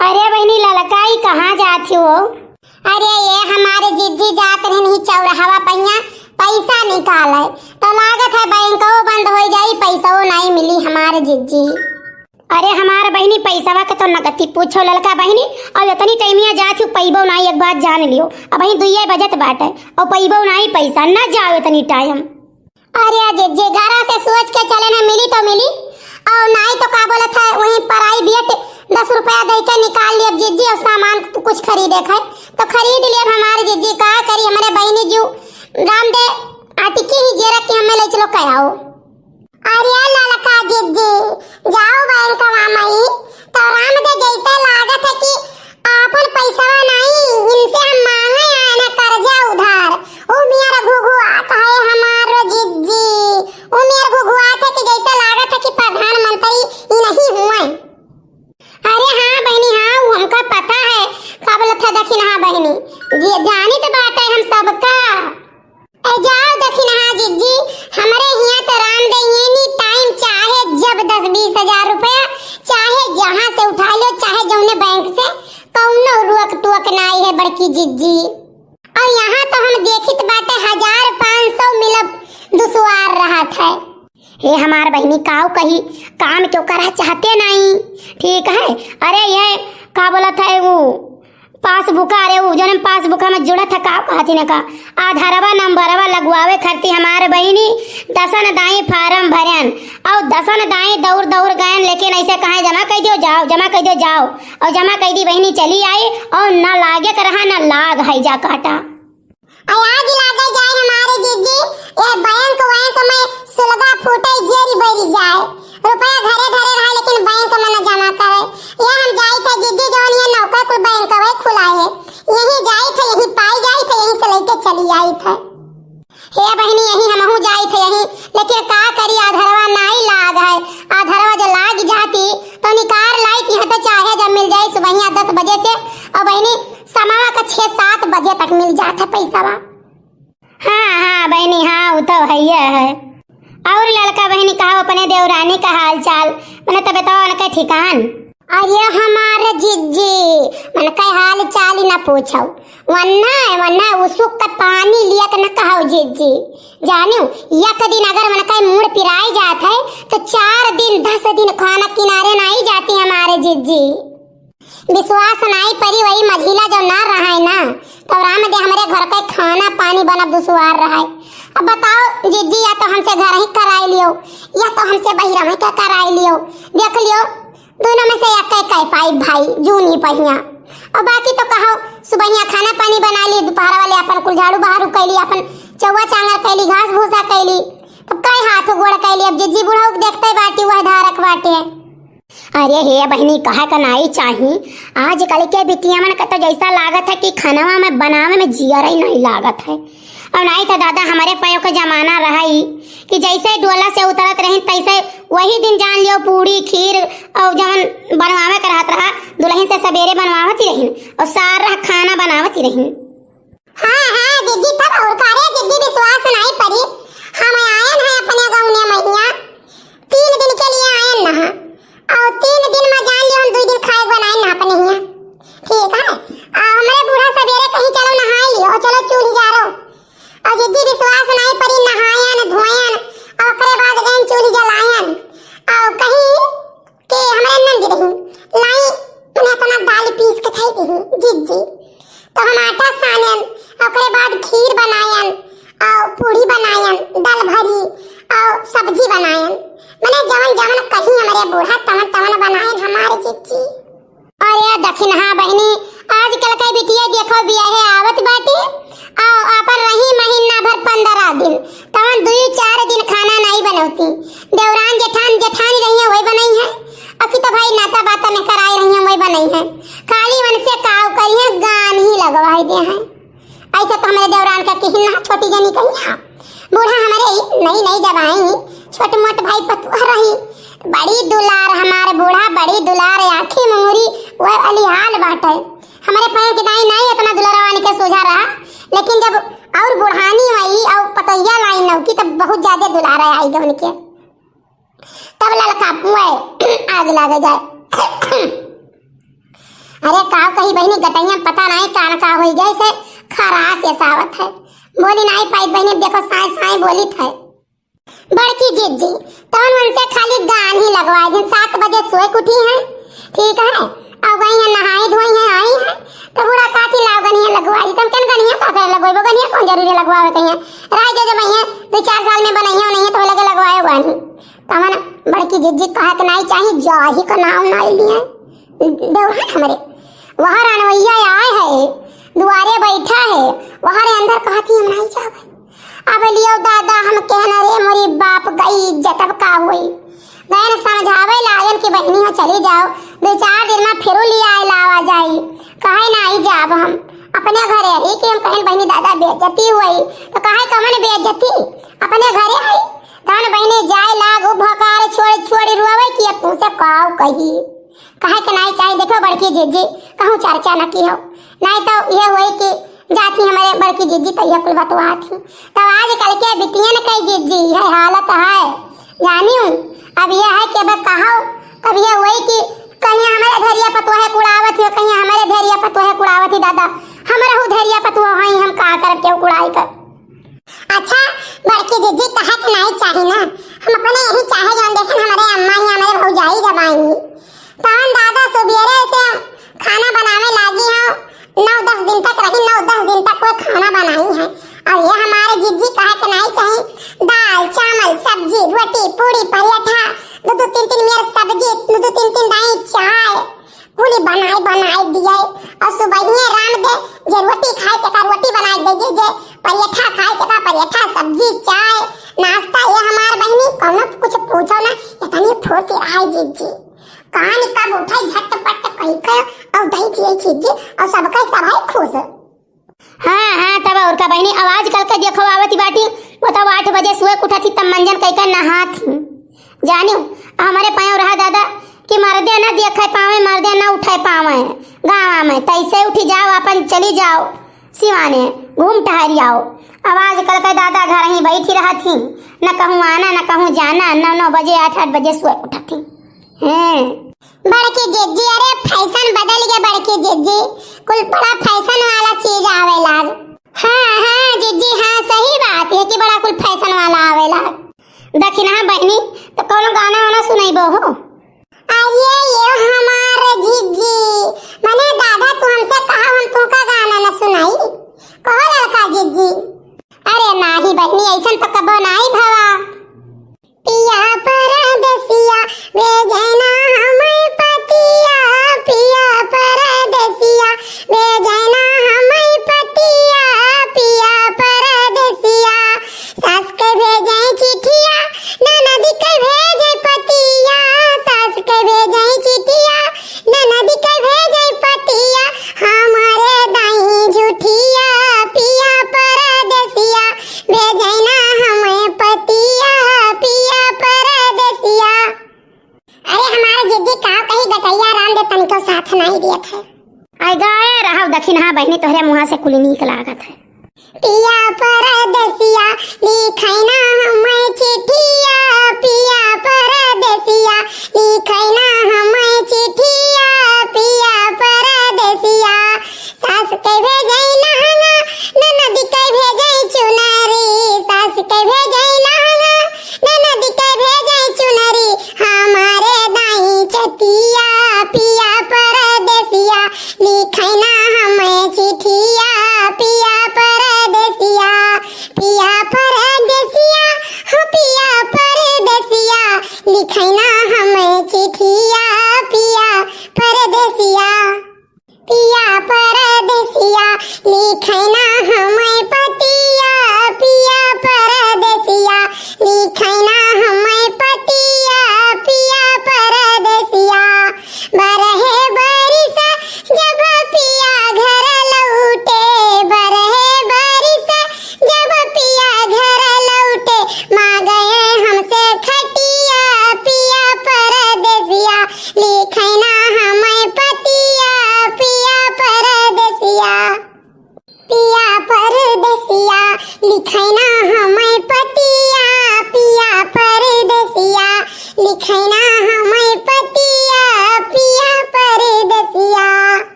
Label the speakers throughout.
Speaker 1: अरे बहनी ललकाई कहाँ जाती हो?
Speaker 2: अरे ये हमारे जिज्जी जात रही चौराहा पहिया पैसा निकाले तो लागत है बैंक बंद हो जाई, पैसा नहीं मिली हमारे जिज्जी।
Speaker 1: अरे हमारे बहनी पैसा के तो नगती पूछो ललका बहनी, और इतनी टाइमिया जाती पैबो नहीं, एक बात जान लियो। अब बहनी दुइये बजत बाटे और पैबो नहीं, पैसा न जाओ इतनी टाइम।
Speaker 2: अरे जिज्जी घर से सोच के चले ना, मिली तो मिली और नहीं तो का बोलत है वहीं प्राइवेट 10 रुपया दे के निकाल लिया जिज्जी, और सामान कुछ खरीदे है तो खरीद लिया। हमारे जिज्जी का करी, हमारे बहनी जी रामदे आटिकी ही जेरा के हमें ले चलो कहो। अरे ललका जिज्जी जाओ बैंक माई तो रामदे जैसे लागत है कि आपन पैसा नहीं, इनसे हम मांगे आए ना कर्जा उधार। ओ मेरा घुघुआत है हमारो जिज्जी, ओ मेरा घुघुआत है कि जैसे लागत है कि प्रधानमंत्री ही नहीं हुए।
Speaker 1: अरे हाँ बहनी हाँ, वो हमका पता है का बोलत है। दखिन हाँ बहनी जी जानी तो बात है हम सबका।
Speaker 2: जाओ दखिन हाँ जिज्जी, हमारे यहाँ तो रामदे एनी टाइम चाहे जब 10-20 हजार रुपया चाहे जहाँ से उठा लो, चाहे जौने बैंक से कौनो रुक टुक नहीं है बड़की जिज्जी। और यहाँ तो हम देखित बाटे 1500 मिलब दुसवार रहा था।
Speaker 1: हे हमार बहनी काऊ कही काम क्यों करा चाहते नहीं, ठीक है। अरे ये का बोलत है वो पासबुका, अरे वो जन्म पासबुका में जुड़ा था का कहती न का आधारवा नंबरवा लगवावे करती हमारे बहनी दसन दाई फार्म भरन और दसन दाई दौड़ दौड़ गए, लेकिन ऐसे कहे जमा कर दो जाओ, जमा कर दो जाओ, और जमा कर दी बहनी चली आई और न लागे कर रहा न लाग है जा काटा।
Speaker 2: आग लागे जाए हमारे जिज्जी, ये बैंक में सुलगा फूटे जेरी बैरी जाए, रुपया घरे घरे रहा लेकिन बैंक में न जमा करे। ये हम जाई थे जिज्जी जोन ये नौका कुल बैंक वे खुला है, यही जाई थे यही पाई जाई थे, यही से लेके चली आई थे। हे बहनी यही हमहू जाई थे यही, लेकिन का करी आधारवा नहीं लाग है। आधारवा जो लाग जाती तो निकार लाई थी तो चाहे जब मिल जाए सुबह 10 बजे से, और बहनी समावा का 6-7 बजे तक मिल जाता पैसा।
Speaker 1: हाँ हाँ बहनी हाँ, वो तो है। और लड़का बहनी कहा अपने देवरानी का हाल चाल मैंने तो बताओ उनका ठिकान।
Speaker 2: अरे हमारे जिज्जी मन का हाल चाल ही ना पूछो, वरना उसुक का पानी लिया के न कहो जिज्जी। जानो एक दिन अगर मन का मूड पिराई जात है तो 4 दिन 10 दिन खाना किनारे नहीं जाती हमारे जिज्जी। विश्वास नहीं परी वही मझिला जो ना रहा है ना, तो रामदे हमारे घर का खाना पानी बना दुसवार रहा है। अब बताओ जिज्जी, या तो हमसे घर ही कराई लियो या तो हमसे बहिरा में क्या कराई लियो। देख लियो दोनों में से एक पाई भाई जूनी पहिया, और बाकी तो कहो सुबह खाना पानी बना ली, दोपहर वाले अपन कुल झाड़ू बहारू कैली, अपन चौवा चांगर कैली, घास भूसा कैली, तब कई हाथ गोड़ कैली। अब जिज्जी बुढ़ा देखते बाटी वह धारक बाटे।
Speaker 1: अरे हे बहनी कहा का नहीं चाहिए, आजकल के बिटिया मन का तो जैसा लागत है कि खाना में बनावे में जियर ही नहीं लागत है। और नहीं तो दादा हमारे पायो का जमाना रहा ही कि जैसे डोला से उतरत रही तैसे वही दिन जान लियो पूरी खीर और जवन बनवावे कर हाथ रहा दुल्हन से सवेरे बनवावती रही और सारा खाना बनावती रही।
Speaker 2: हाँ जिज्जी तब और करे जिज्जी विश्वास नहीं परी। हम आयन है अपने गांव में मैया 3 दिन के लिए आयन ना, और 3 दिन में जान लियो हम 2 दिन खाए बनाए ना अपने यहाँ, ठीक है। हमारे बूढ़ा सवेरे कहीं चलो नहा लियो, चलो चूल्ही जा रहो, और जिज्जी विश्वास नहीं परी नहायन धोयन और ओकरे बाद गन चूल्ही जलायन, और कहीं के हमारे नंद रही लाई उन्हें अपना दाल पीस के खाई दी जिज्जी। तो हम आटा सानन ओकरे बाद खीर बनायन और पूरी बनायन, दाल भरी और सब्जी बनायन, मैंने जवन कहीं हमारे बूढ़ा तवन बनायन हमारे जिज्जी।
Speaker 1: और यार दखिन हाँ बहनी आजकल का बिटिया देखो बिया है आवत बाटी और अपन रही महीना भर 15 दिन तवन 2-4 दिन खाना नहीं बनौती। देवरान जेठानी रही है वही बनाई है, अभी तो भाई नाता बाता में कराई रही है वही बनाई है, खाली मन से काव करी है गान ही लगवाई दे हैं। ऐसा तो हमारे देवरान का किसी ना छोटी जनी कही बूढ़ा हमारे नई जब आई छोटे मोटे भाई पतुआ रही, बड़ी दुलार हमारे बूढ़ा, बड़ी दुलार आँखी मुंगरी वह अली हाल बाटे। हमारे पैर की दाई नहीं इतना दुलारवानी के सोझा रहा, लेकिन जब और बुढ़ानी आई और पतैया लाई नौकी तब बहुत ज्यादा दुलारा आई गवन के, तब ललका आग लग जाए। कही बहनी गटैया पता नहीं कान का हो गए से खरास ऐसा आवत है। बोली नहीं पाई बहनी, देखो साई साई बोली थे। बड़की जिज्जी तवन उनसे खाली गान ही लगवाए दिन 7 बजे सोए उठी है, ठीक है, अब गई है नहाई धोई है आई है तो बूढ़ा काटी लाव गनिया लगवाई। तुम कन गनिया का करे लगवाई गनिया कौन जरूरी लगवावे कहिया राय दे जब भैया 2-4 साल में बनैया नहीं तो लगे लगवाए गानी। तवन बड़की जिज्जी कहत नहीं चाहिए जाही का नाम नहीं लिए देवरा हमरे वहां रनवैया आए है दुआरे बैठा है वहां अंदर कहती हम नहीं जावे। अब लियो दादा हम कहना रे मोरी बाप गई इज्जत अब का हुई गैन समझावे लायन की बहनी हो चली जाओ 2-4 दिन में फिर लिया आए लावा जाई कहे नहीं जाब हम अपने घरे ही कि हम कहन बहनी दादा बेइज्जती हुई तो कहे कमन बेइज्जती अपने घरे आई तन बहनी जाए लाग भकार छोड़ छोड़ रुआवे कि अब तुमसे काव कही कहे के नहीं चाहिए। देखो बड़की जिज्जी कहूँ चर्चा न की हो नहीं तो ये हुई कि जाती हमारे बड़की जिज्जी तो ये कुल बतवा थी तब आज कल के बिटियन कई जिज्जी है हालत है जानी हूँ। अब ये है कि अब कहो कब ये हुई कि कहीं हमारे धैर्य पतवा है कुड़ावत है कहीं हमारे धैर्य पतवा है कुड़ावत ही दादा हमारा हूँ धैर्य पतवा है हम कहा कर क्यों कुड़ाई कर। अच्छा बड़की जिज्जी कहा कि नहीं चाहिए ना हम अपने यही चाहे जान देखें हमारे अम्मा ही हमारे भौजाई जब आएंगी तवन दादा सुबेरे से खाना बनाने लगी हो 9-10 दिन तक रही 9-10 दिन तक कोई खाना बनाई है और ये हमारे जिज्जी कहा कि नहीं चाहिए दाल चावल सब्जी रोटी पूरी पराठा 2-3 मेरे सब्जी 2-3 दाई चाय पूरी बनाई दिए और सुबह ही राम दे जे रोटी खाए के का रोटी बनाई दे जे पराठा खाए के का पराठा सब्जी चाय नाश्ता ये हमार बहनी कोनो कुछ पूछो ना इतनी फुर्ती रही जिज्जी कान कब उठे झटपट कहीं का और दही दिए चीज और सबका सभाई खुश। हाँ तब और का बहनी आवाज कल के देखो आवती बाटी वो तब 8 बजे सुए उठा थी तब मंजन कहीं का नहा थी जानियो हमारे पाँव रहा दादा कि मर्दे ना देखे पावे मर्दे ना उठे पावे गाँव में तैसे उठी जाओ अपन चली जाओ सिवाने घूम टहरी आओ। आवाज कल के दादा घर ही बैठी रहा थी न कहूँ आना न कहूँ जाना 9 बजे 8 बजे सुए उठा थी। बड़की जिज्जी अरे फैशन बदल गया बड़की जिज्जी कुल बड़ा फैशन वाला चीज आवे लाग। हाँ जिज्जी हाँ सही बात है कि बड़ा कुल फैशन वाला आवे लाग। दखिना बहनी तो कौन गाना वाना सुनाइबो हो। अरे ये हमारे जिज्जी मैंने दादा तू हमसे कहा हम तुमका गाना न सुनाई कहो लड़का जिज्जी। अरे नाही बहनी ऐसा तो कबो नहीं भवा पिया परदेसिया वे जना हमें पतिया पिया परदेसिया वे जना हमें पतिया पिया परदेसिया सास के भेजे चिट्ठिया ननद के भेजे पतिया सास के भेजे चिट्ठिया ननद के भेजे पतिया हमारे दाई झूठिया पिया परदेसिया वे जना हमें पतिया पिया परदेसिया। अरे हमारा जिज्जी कहा कहीं गटैया राम दे तनिको साथ नहीं दिया था आई गाय रहा दखिन हाँ बहनी तोहरे मुँह से कुल नीक लागत है। पिया परदेसिया लिखैना हमें चिट्ठिया पिया परदेसिया लिखैना हमें चिट्ठिया पिया परदेसिया सास के भेजे लहंगा ननद के भेजे चुनरी सास के भेजे लहंगा ननद के भेजे चुनरी हमारे दाई चतिया पिया परदेसिया लिखैना हमें चिट्ठिया पिया परदेसिया पिया परदेसिया हो पिया परदेसिया लिखैना हमें चिट्ठिया पिया परदेसिया पिया परदेसिया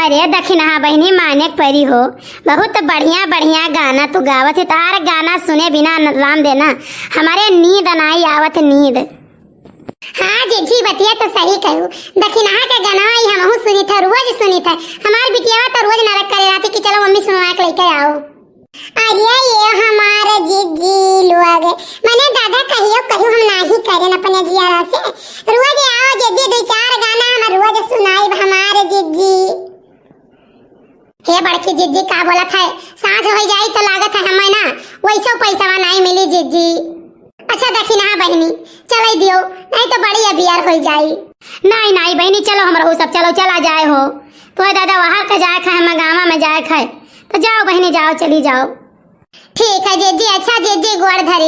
Speaker 1: अरे दखिनहा बहनी माने के परी हो, बहुत बढ़िया बढ़िया गाना तू गावत है। तार गाना सुने बिना राम देना हमारे नींद नहीं आवत नींद।
Speaker 2: हाँ जीजी बतिया तो सही कहू। दखिनहा के गाना ही हमहू सुनी था, रोज सुनी था। हमार बिटिया तो रोज नाटक करे रहती कि चलो मम्मी सुनवा के लेके आओ। अरे ये हमारे जीजी लोग मैंने दादा कहियो कहियो हम नाही करे अपने जियारा से। रोज आओ जीजी दो चार गाना हम रोज सुनाई हमारे जीजी। हे बड़की जीजी का बोलत है, सांझ हो जाई तो लागत है हमें ना वैसो पैसा नहीं मिली जीजी। अच्छा दखिनहा बहनी चलाई दियो, नहीं तो बड़ी अबियार हो जाई।
Speaker 1: नहीं नहीं बहनी चलो हमारा हो सब चलो चला जाए हो। तो दादा वहां का जाए खाए हम गाँव में जाए खाए तो जाओ बहनी जाओ चली जाओ।
Speaker 2: ठीक है जीजी। अच्छा जीजी गोड़ धरी।